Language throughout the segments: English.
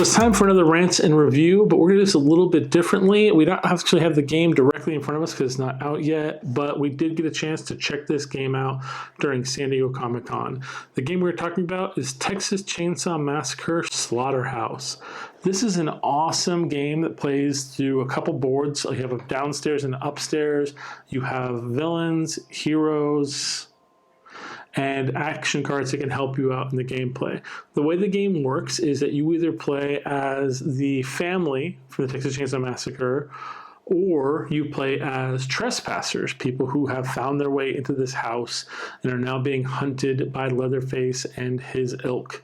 So it's time for another Rants and Review, but we're going to do this a little bit differently. We don't actually have the game directly in front of us because it's not out yet, but we did get a chance to check this game out during San Diego Comic-Con. The game we're talking about is Texas Chainsaw Massacre Slaughterhouse. This is an awesome game that plays through a couple boards. You have a downstairs and upstairs. You have villains, heroes, and action cards that can help you out in the gameplay. The way the game works is that you either play as the family from the Texas Chainsaw Massacre, or you play as trespassers, people who have found their way into this house and are now being hunted by Leatherface and his ilk.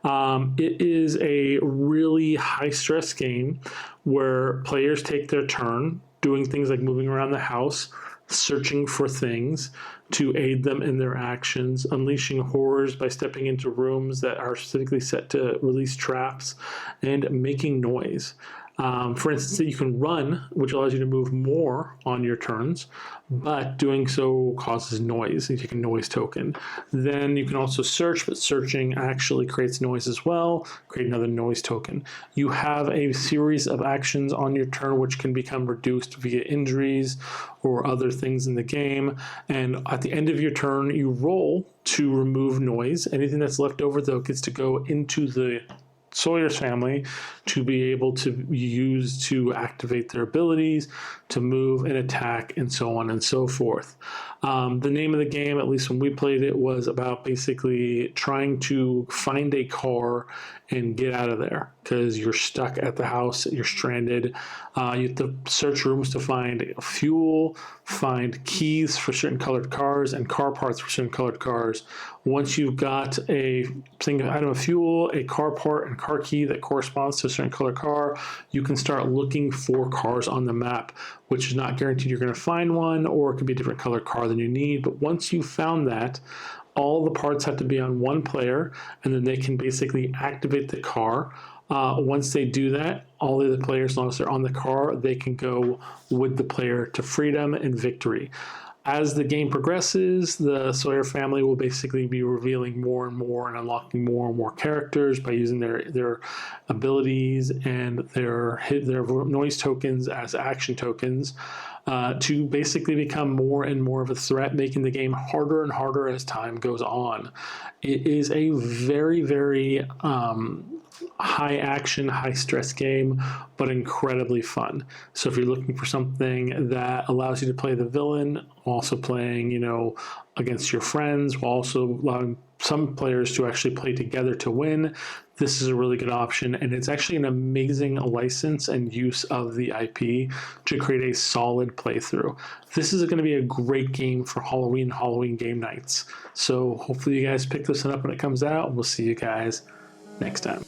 It is a really high-stress game where players take their turn doing things like moving around the house, searching for things to aid them in their actions, unleashing horrors by stepping into rooms that are specifically set to release traps, and making noise. For instance, you can run, which allows you to move more on your turns, but doing so causes noise. You take a noise token. Then you can also search, but searching actually creates noise as well. Create another noise token. You have a series of actions on your turn which can become reduced via injuries or other things in the game. And at the end of your turn, you roll to remove noise. Anything that's left over, though, gets to go into the Sawyer's family to be able to use to activate their abilities, to move and attack, and so on and so forth. The name of the game, at least when we played it, was about basically trying to find a car and get out of there because you're stuck at the house, you're stranded. You have to search rooms to find fuel, find keys for certain colored cars, and car parts for certain colored cars. Once you've got a single item of fuel, a car part, and car key that corresponds to a certain color car, you can start looking for cars on the map, which is not guaranteed you're going to find one, or it could be a different color car than you need. But once you've found that, all the parts have to be on one player, and then they can basically activate the car. Once they do that, all of the players, as long as they're on the car, they can go with the player to freedom and victory. As the game progresses, the Sawyer family will basically be revealing more and more and unlocking more and more characters by using their abilities and their noise tokens as action tokens to basically become more and more of a threat, making the game harder and harder as time goes on. It is a very, very high action, high stress game, but incredibly fun. So if you're looking for something that allows you to play the villain, also playing, against your friends, while also allowing some players to actually play together to win, this is a really good option. And it's actually an amazing license and use of the IP to create a solid playthrough. This is going to be a great game for Halloween game nights. So hopefully you guys pick this one up when it comes out. We'll see you guys next time.